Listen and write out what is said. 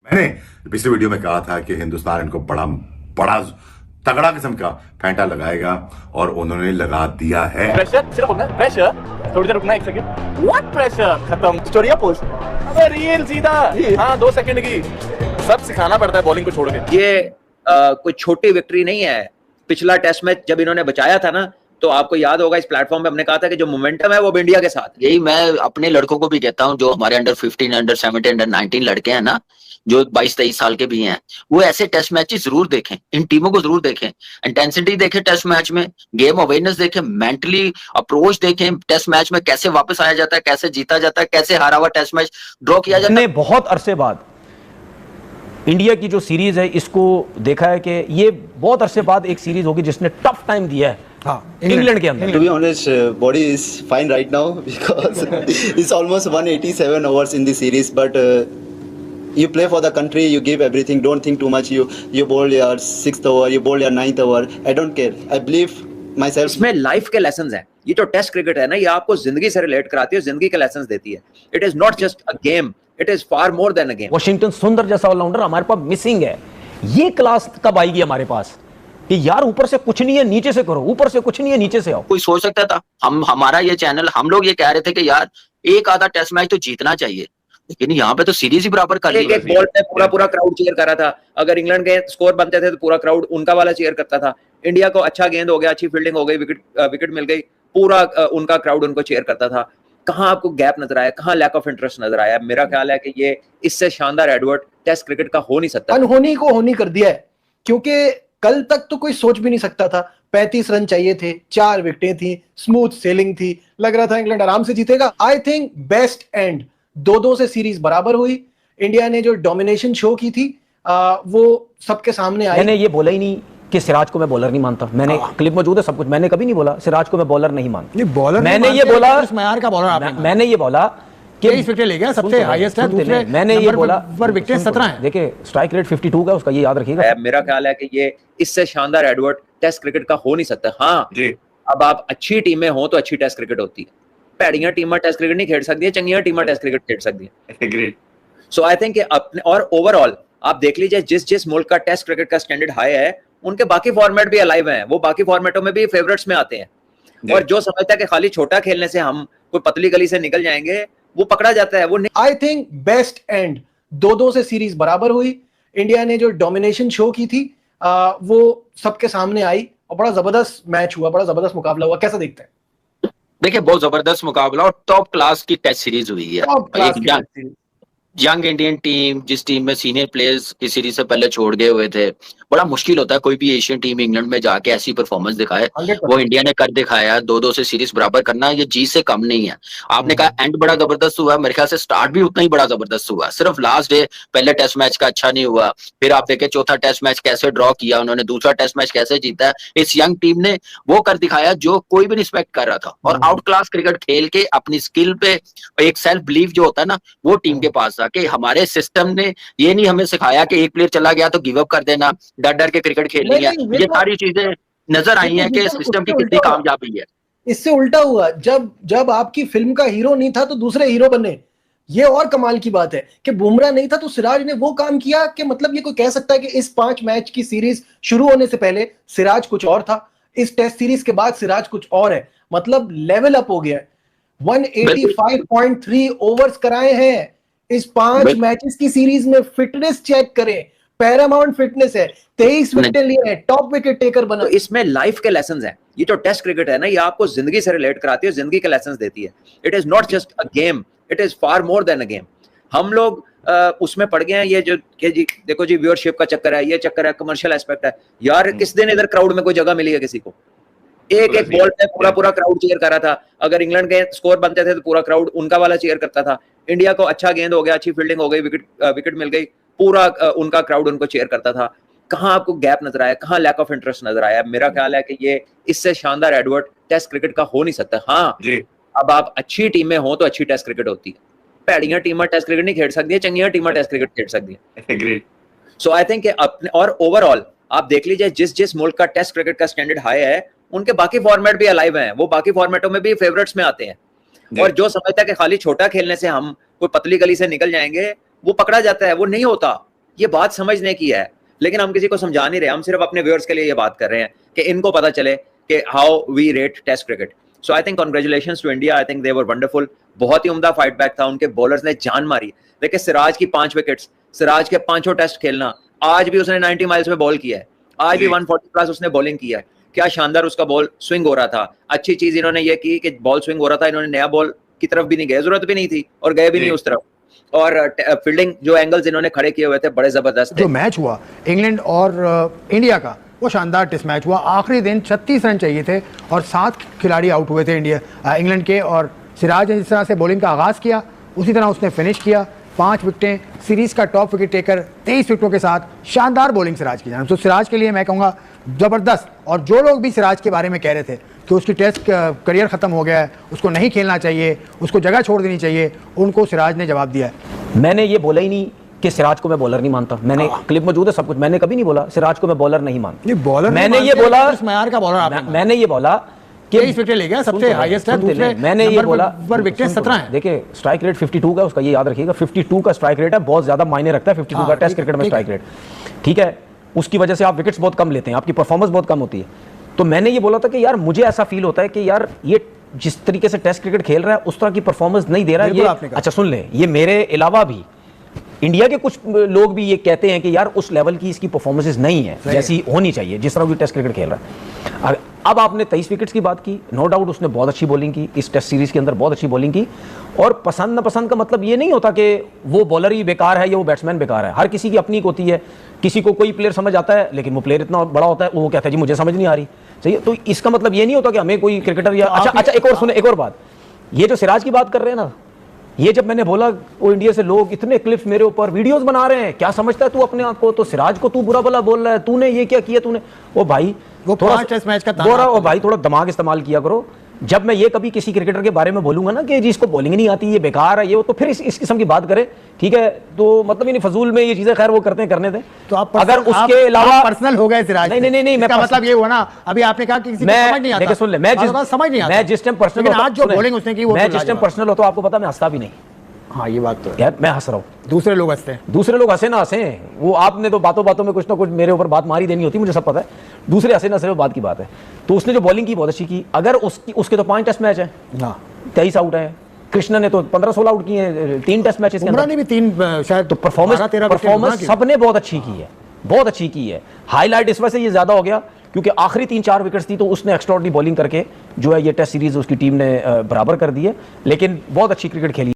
मैंने पिछले वीडियो में कहा था कि हिंदुस्तान इनको बड़ा बड़ा तगड़ा किस्म का फैंटा लगाएगा और उन्होंने लगा दिया है। प्रेशर सिर्फ होना प्रेशर, थोड़ी देर रुकना, एक सेकंड। What pressure? खत्म स्टोरी या पोस्ट? अबे रील सीधा। हाँ 2 सेकंड की, सब सिखाना पड़ता है बॉलिंग को छोड़ के। ये कोई छोटी विक्ट्री नहीं है। पिछला टेस्ट मैच जब इन्होंने बचाया था ना, तो आपको याद होगा इस प्लेटफॉर्म पे हमने कहा था कि जो मोमेंटम है वो इंडिया के साथ। यही मैं अपने लड़कों को भी कहता हूं, जो हमारे अंडर 15, अंडर 17, अंडर 19 लड़के हैं ना, जो 22-23 साल के भी हैं, वो ऐसे टेस्ट मैचेस जरूर देखें, इन टीमों को जरूर देखें, इंटेंसिटी देखें टेस्ट मैच में, गेम अवेयरनेस देखें, मेंटली अप्रोच देखें, टेस्ट मैच में कैसे वापस आया जाता है, कैसे जीता जाता है, कैसे हारा हुआ टेस्ट मैच ड्रॉ किया जाता है। बहुत अरसे बाद इंडिया की जो सीरीज है इसको देखा है कि ये बहुत अरसे बाद एक सीरीज होगी जिसने टफ टाइम दिया है इंग्लैंड के अंदर। To be honest, body is fine right now because it's almost 187 hours in the series. But you play for the country, you give everything. Don't think too much. You bowl your 6th over, you bowl your 9th over. I don't care. I believe myself. इसमें life के lessons हैं। ये जो test cricket है ना, ये आपको जिंदगी से रिलेट कराती है, जिंदगी के लेसन्स देती है। It is not just a game, it is far more than a game. Washington सुंदर जैसा ऑलराउंडर हमारे पास मिसिंग है। ये क्लास कब आएगी हमारे पास कि यार ऊपर से कुछ नहीं है नीचे से करो, ऊपर से कुछ नहीं है नीचे से आओ। कोई सोच सकता था? हमारा ये चैनल, हम लोग ये कह रहे थे कि यार एक आधा टेस्ट मैच तो जीतना चाहिए, लेकिन यहाँ पे तो सीरीज ही बराबर कर ली। एक बॉल पे पूरा क्राउड चीयर कर रहा था। अगर इंग्लैंड के स्कोर बनते थे तो पूरा क्राउड उनका वाला चीयर करता था। इंडिया को अच्छा गेंद हो गया, अच्छी फील्डिंग हो गई, विकेट मिल गई, पूरा उनका क्राउड उनको चीयर करता था। कहाँ आपको गैप नजर आया, कहाँ लैक ऑफ इंटरेस्ट नजर आया? मेरा ख्याल है कि ये इससे शानदार एडवर्ट टेस्ट क्रिकेट का हो नहीं सकता। अनहोनी को होनी कर दिया है, क्योंकि कल तक तो कोई सोच भी नहीं सकता था। 35 रन चाहिए थे, 4 विकेटें थी, स्मूथ सेलिंग थी, लग रहा था इंग्लैंड आराम से जीतेगा। आई थिंक बेस्ट एंड 2-2 से सीरीज बराबर हुई। इंडिया ने जो डोमिनेशन शो की थी वो सबके सामने आई। मैंने ये बोला ही नहीं कि सिराज को मैं बॉलर नहीं मानता। मैंने क्लिप मौजूद है, सब कुछ। मैंने कभी नहीं बोला सिराज को मैं बॉलर नहीं मानता। बॉलर मैंने ये बोला मयार का बॉलर आपने, मैंने ये बोला कि 23 विकेट ले गया, सबसे हाईएस्ट है। दूसरे मैंने ये बोला पर विकेट 17 है। देखिए स्ट्राइक रेट 52 का, उसका ये याद रखिएगा। मेरा ख्याल है कि ये इससे शानदार एडवर्ट टेस्ट क्रिकेट का हो नहीं सकता। हाँ जी, अब आप अच्छी टीमें हो तो अच्छी टेस्ट क्रिकेट होती है। भैड़ियां टीमां टेस्ट क्रिकेट नहीं खेल सकती है, चंगियां टीमां टेस्ट क्रिकेट खेल सकती है। सो आई थिंक अपने और ओवरऑल आप देख लीजिए, जिस मुल्क का टेस्ट क्रिकेट का स्टैंडर्ड हाई है, उनके बाकी फॉर्मेट भी अलाइव हैं, वो बाकी फॉर्मेटों में भी फेवरेट्स में आते हैं। और जो समझता है कि खाली छोटा खेलने से हम कोई पतली गली से निकल जाएंगे, वो पकड़ा जाता है। वो आई थिंक बेस्ट एंड 2-2 से सीरीज बराबर हुई। इंडिया ने जो डोमिनेशन शो की थी वो सबके सामने आई और बड़ा जबरदस्त मैच हुआ, बड़ा जबरदस्त मुकाबला हुआ। कैसा देखते हैं? देखिए बहुत जबरदस्त मुकाबला और टॉप क्लास की टेस्ट सीरीज हुई है। यंग इंडियन टीम, जिस टीम में सीनियर प्लेयर्स इस सीरीज से पहले छोड़ गए हुए थे, बड़ा मुश्किल होता है कोई भी एशियन टीम इंग्लैंड में जाके ऐसी परफॉर्मेंस दिखाए। वो इंडिया ने कर दिखाया। 2-2 से सीरीज बराबर करना ये जीत से कम नहीं है। आपने कहा एंड बड़ा जबरदस्त हुआ, मेरे ख्याल से स्टार्ट भी उतना ही बड़ा जबरदस्त हुआ। सिर्फ लास्ट डे पहले टेस्ट मैच का अच्छा नहीं हुआ, फिर आप देखें चौथा टेस्ट मैच कैसे ड्रॉ किया उन्होंने, दूसरा टेस्ट मैच कैसे जीता है। इस यंग टीम ने वो कर दिखाया जो कोई भी रिस्पेक्ट कर रहा था, और आउट क्लास क्रिकेट खेल के अपनी स्किल पे एक सेल्फ बिलीव जो होता है ना, वो टीम के पास था। कि हमारे सिस्टम ने ये नहीं हमें सिखाया कि एक प्लेयर चला गया तो गिव अप कर देना, डर डर के क्रिकेट खेलनी है। ये सारी चीजें नजर आई हैं कि सिस्टम की कितनी कामयाबी है। इससे उल्टा हुआ, जब आपकी फिल्म का हीरो नहीं था तो दूसरे हीरो बने। ये और कमाल की बात है कि बुमराह नहीं था तो सिराज ने वो काम किया कि मतलब ये कोई कह सकता है कि इस 5 मैच की सीरीज शुरू होने से पहले सिराज कुछ और था, इस टेस्ट सीरीज के बाद सिराज कुछ और है। मतलब लेवल अप हो गया है। 185.3 ओवर्स कराए हैं इस 5 मैचेस की सीरीज में। फिटनेस चेक करें, पैरामाउंट फिटनेस है। 23 विकेट लिए हैं, टॉप विकेट टेकर बना। तो इसमें लाइफ के लेसन्स हैं। ये जो टेस्ट क्रिकेट है ना, ये आपको जिंदगी से रिलेट कराती है, जिंदगी के लेसन्स देती है। It is not just a game, it is far more than a game. हम लोग उसमें पड़ गए हैं, ये जो कि जी देखो जी व्यूअरशिप का चक्कर है, ये चक्कर है, कमर्शियल एस्पेक्ट है। यार किस दिन इधर क्राउड में कोई जगह मिली है किसी को? एक बॉल पे पूरा क्राउड चीयर कर रहा था। अगर इंग्लैंड के स्कोर बनते थे तो पूरा क्राउड उनका वाला चीयर करता था। इंडिया को अच्छा गेंद हो गया, अच्छी फील्डिंग हो गई, विकेट मिल गई, पूरा उनका क्राउड उनको चीयर करता था। कहाँ आपको गैप नजर आया, कहाँ लैक ऑफ इंटरेस्ट नजर आया? मेरा ख्याल है कि ये इससे शानदार एडवर्ट टेस्ट क्रिकेट का हो नहीं सकता। हाँ जी, अब आप अच्छी टीमें हो तो अच्छी टेस्ट क्रिकेट होती है। भैड़ियां टीमां टेस्ट क्रिकेट नहीं खेल सकती है, चंगियां टीमां टेस्ट क्रिकेट खेल सकती है। सो आई थिंक अपने और ओवरऑल आप देख लीजिए, जिस मुल्क का टेस्ट क्रिकेट का स्टैंडर्ड हाई है, उनके बाकी फॉर्मेट भी अलाइव हैं, वो बाकी फॉर्मेटों में भी फेवरेट्स में आते हैं। और जो समझता है कि खाली छोटा खेलने से हम कोई पतली गली से निकल जाएंगे, वो पकड़ा जाता है। वो नहीं होता। ये बात समझने की है, लेकिन हम किसी को समझा नहीं रहे, हम सिर्फ अपने व्यूअर्स के लिए ये बात कर रहे हैं कि इनको पता चले कि how we rate test cricket. So I think congratulations to India, I think they were wonderful. बहुत ही उम्दा फाइट बैक था, उनके बॉलर्स ने जान मारी। देखिए सिराज की 5 विकेट्स, सिराज के 5 टेस्ट खेलना, आज भी उसने 90 माइल्स में बॉल किया है, आज भी 140 प्लस उसने बॉलिंग किया है। क्या शानदार उसका बॉल स्विंग हो रहा था। अच्छी चीज इन्होंने ये की कि बॉल स्विंग हो रहा था, इन्होंने नया बॉल की तरफ भी नहीं गए, जरूरत भी नहीं थी और गए भी नहीं उस तरफ। और फील्डिंग जो एंगल्स इन्होंने खड़े किए हुए थे बड़े जबरदस्त थे। जो मैच हुआ इंग्लैंड और इंडिया का, वो शानदार टेस्ट मैच हुआ। आखिरी दिन 36 रन चाहिए थे और 7 खिलाड़ी आउट हुए थे इंग्लैंड के, और सिराज ने जिस तरह से बॉलिंग का आगाज़ किया उसी तरह उसने फिनिश किया। 5 विकेटें, सीरीज़ का टॉप विकेट टेकर 23 विकेटों के साथ, शानदार बॉलिंग सिराज की जान। तो सिराज के लिए मैं कहूँगा ज़बरदस्त। और जो लोग भी सिराज के बारे में कह रहे थे कि उसकी टेस्ट करियर ख़त्म हो गया है, उसको नहीं खेलना चाहिए, उसको जगह छोड़ देनी चाहिए, उनको सिराज ने जवाब दिया है। मैंने ये बोला ही नहीं कि सिराज को मैं बॉलर नहीं मानता, मैंने क्लिप मौजूद है सब कुछ, मैंने कभी नहीं बोला सिराज को मैं बॉलर नहीं मानता। बॉलर मैंने ये बोला इस मयार का बॉलर, मैंने ये बोला कि 23 विकेट ले गया, सबसे हाईएस्ट है। दूसरे मैंने ये बोला पर विकेट 17 है। देखिए स्ट्राइक रेट 52 का, उसका ये याद रखिएगा, 52 का स्ट्राइक रेट है, बहुत ज्यादा मायने रखता है 52 का टेस्ट क्रिकेट में स्ट्राइक रेट। ठीक है, उसकी वजह से आप विकेट्स बहुत कम लेते हैं, आपकी परफॉर्मेंस बहुत कम होती है। तो मैंने ये बोला था कि यार मुझे ऐसा फील होता है कि यार ये जिस तरीके से टेस्ट क्रिकेट खेल रहा है उस तरह की परफॉर्मेंस नहीं दे रहा है ये। अच्छा सुन ले, ये मेरे अलावा भी इंडिया के कुछ लोग भी ये कहते हैं कि यार उस लेवल की इसकी परफॉर्मेंसेस नहीं है जैसी होनी चाहिए जिस तरह की टेस्ट क्रिकेट खेल रहा है। अब आपने 23 विकेट्स की बात की, नो डाउट उसने बहुत अच्छी बॉलिंग की इस टेस्ट सीरीज के अंदर, बहुत अच्छी बॉलिंग की। और पसंद ना पसंद का मतलब ये नहीं होता कि वो बॉलर ही बेकार है या वो बैट्समैन बेकार है, हर किसी की अपनी होती है। किसी को कोई प्लेयर समझ आता है लेकिन वो प्लेयर इतना बड़ा होता है वो कहता है जी मुझे समझ नहीं आ रही, सही है। तो इसका मतलब ये नहीं होता कि हमें कोई क्रिकेटर या अच्छा एक और सुने, एक और बात, ये जो सिराज की बात कर रहे हैं ना, ये जब मैंने बोला वो इंडिया से लोग इतने क्लिप्स मेरे ऊपर वीडियोस बना रहे हैं, क्या समझता है तू अपने आप को, तो सिराज को तू बुरा भला बोल रहा है, तूने ये क्या किया तूने, ओ भाई वो थोड़ा टेस्ट मैच का बोरा, ओ भाई थोड़ा दिमाग इस्तेमाल किया करो। जब मैं ये कभी किसी क्रिकेटर के बारे में बोलूंगा ना कि जिसको बॉलिंग नहीं आती, ये बेकार है, ये तो फिर इस किस्म की बात करे, ठीक है। तो मतलब नहीं फजूल में ये चीजें खैर वो करते हैं, करने दें। तो आप अगर उसके अलावा पर्सनल हो गए सिराज, नहीं इसका मतलब ये हुआ ना, अभी आपने कहा कि किसी को समझ नहीं आता। देखिए सुन ले, मैं जिस टाइम पर्सनल, आज जो बॉलिंग उसने की वो मैं जिस टाइम पर्सनल होता हूं आपको पता मैं हंसता भी नहीं। हाँ ये बात तो है यार मैं हंस रहा हूँ, दूसरे लोग हंसते हैं, दूसरे लोग हंसे ना हंसे, वो आपने तो बातों बातों में कुछ ना कुछ मेरे ऊपर बात मारी देनी होती, मुझे सब पता है, दूसरे हंसे ना हंसे बात की बात है। तो उसने जो बॉलिंग की बहुत अच्छी की, अगर उसके तो 5 टेस्ट मैच है, 23 आउट है, कृष्णा ने तो 15-16 आउट किए हैं 3 टेस्ट मैचेस के अंदर, ने भी 3 शायद। तो परफॉर्मेंस सबने बहुत अच्छी की है, बहुत अच्छी की है। हाईलाइट इस वजह से ये ज्यादा हो गया क्योंकि आखिरी 3-4 विकेट्स थी तो उसने एक्स्ट्राऑर्डिनरी बॉलिंग करके जो है ये टेस्ट सीरीज उसकी टीम ने बराबर कर दी है, लेकिन बहुत अच्छी क्रिकेट खेली।